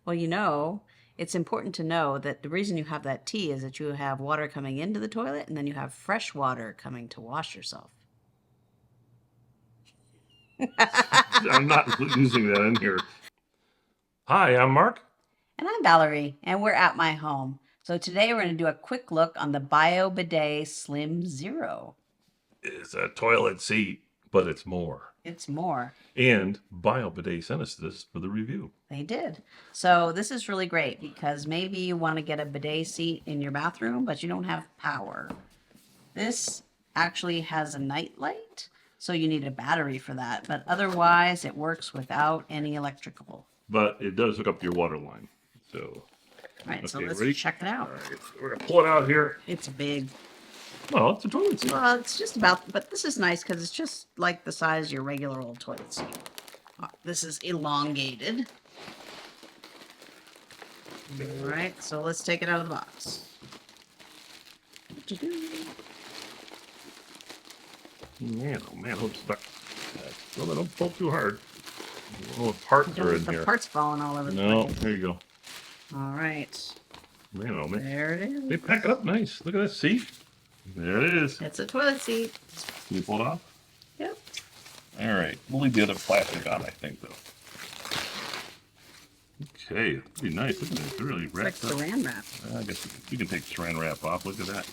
Well, you know, it's important to know that the reason you have that T is that you have water coming into the toilet and then you have fresh water coming to wash yourself. I'm not using that in here. Hi, I'm Mark. And I'm Valerie, and we're at my home. So today we're going to do a quick look on the Bidet Slim Zero. It's a toilet seat, but it's more. It's more. And Bidet sent us this for the review. They did. So this is really great because maybe you want to get a bidet seat in your bathroom, but you don't have power. This actually has a night light, so you need a battery for that. But otherwise, it works without any electrical. But it does hook up to your water line. So, All right, so okay, let's ready? check it out. All right, we're going to pull it out here. It's big. Well, it's a toilet seat. Well, it's just about, but this is nice because it's just like the size of your regular old toilet seat. This is elongated. All right, so let's take it out of the box. Man, oh man, I'm stuck. Well, don't pull too hard. Oh, parts are in The here. parts falling all over the No, place. there you go. All right. Man, oh man. There it is. They pack it up nice. Look at that seat. There it is. It's a toilet seat. Can you pull it off? Yep. All right. We'll leave the other plastic on, I think, though. Okay, pretty nice. Look at that. It's really It's like wrapped up. saran wrap. I guess we can take saran wrap off. Look at that.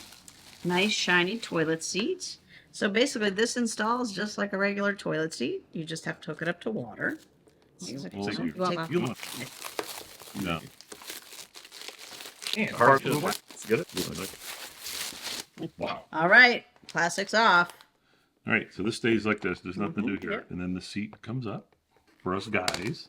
Nice shiny toilet seat. So basically this installs just like a regular toilet seat. You just have to hook it up to water. You Take- want- No. Yeah. Hard to get it. Wow. All right, plastic's off. All right, so this stays like this. There's nothing to do here. Yep. And then the seat comes up for us guys.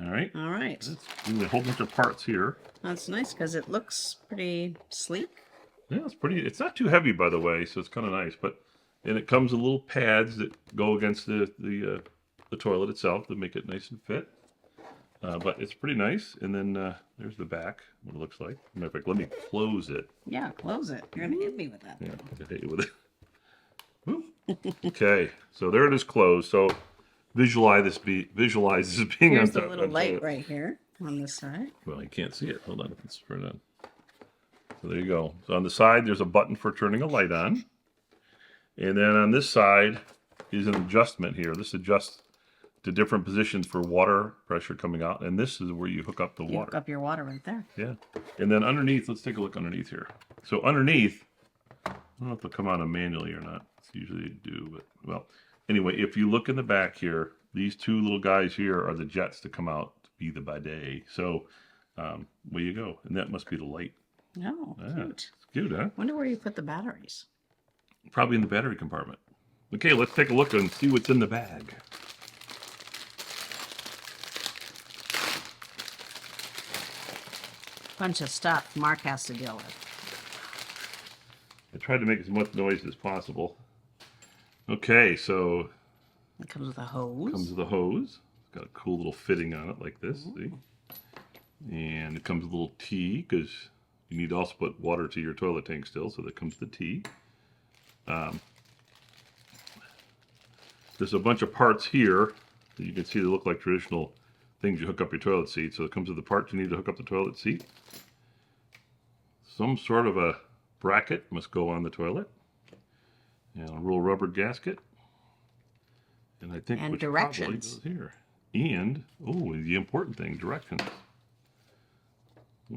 All right. All right. That's a whole bunch of parts here. That's nice because it looks pretty sleek. Yeah, it's pretty. It's not too heavy, by the way, so it's kind of nice. But and it comes with little pads that go against the toilet itself to make it nice and fit. But it's pretty nice. And then there's the back, what it looks like. Matter of fact, let me close it. Yeah, close it. You're gonna hit me with that. Yeah, I hit you with it. Woo. Okay, so there it is closed. So visualize this being Here's on the top. little light right here on this side. Well, you can't see it. Hold on, let's turn it on. So there you go. So on the side, there's a button for turning a light on. And then on this side is an adjustment here. This adjusts to different positions for water pressure coming out. And this is where you hook up the You water. hook up your water right there. Yeah. And then underneath, let's take a look underneath here. So underneath, I don't know if it'll come on manually or not. It's usually do, but well, anyway, if you look in the back here, these two little guys here are the jets to come out to be the bidet. So where you go, and that must be the light. Oh, Yeah, cute. it's cute, huh? Wonder where you put the batteries. Probably in the battery compartment. Okay, let's take a look and see what's in the bag. Bunch of stuff Mark has to deal with. I tried to make as much noise as possible. Okay, so It comes with a hose. comes with a hose. It's got a cool little fitting on it like this, see? And it comes with a little T, because you need to also put water to your toilet tank still, so that comes the T. There's a bunch of parts here that you can see that look like traditional things you hook up your toilet seat. So it comes with the parts you need to hook up the toilet seat. Some sort of a bracket must go on the toilet. And a little rubber gasket. And I think And which directions. probably goes here. And, oh, the important thing, directions.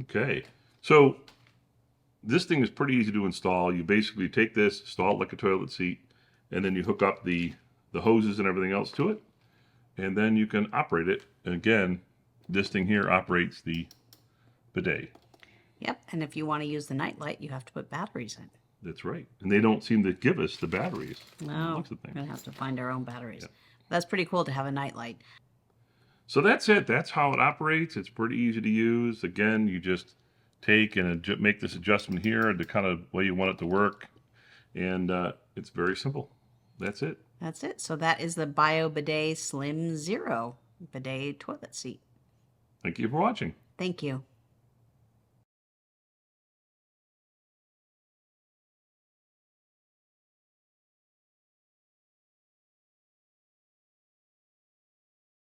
Okay, so this thing is pretty easy to install. You basically take this, install it like a toilet seat, and then you hook up the hoses and everything else to it, and then you can operate it. And again, this thing here operates the bidet. Yep, and if you want to use the night light, you have to put batteries in. That's right. And they don't seem to give us the batteries. No, Looks the we're thing. going to have to find our own batteries. Yep. That's pretty cool to have a night light. So that's it. That's how it operates. It's pretty easy to use. Again, you just take and make this adjustment here the kind of way you want it to work. And it's very simple. That's it. That's it. So that is the Bidet Slim Zero bidet toilet seat. Thank you for watching. Thank you.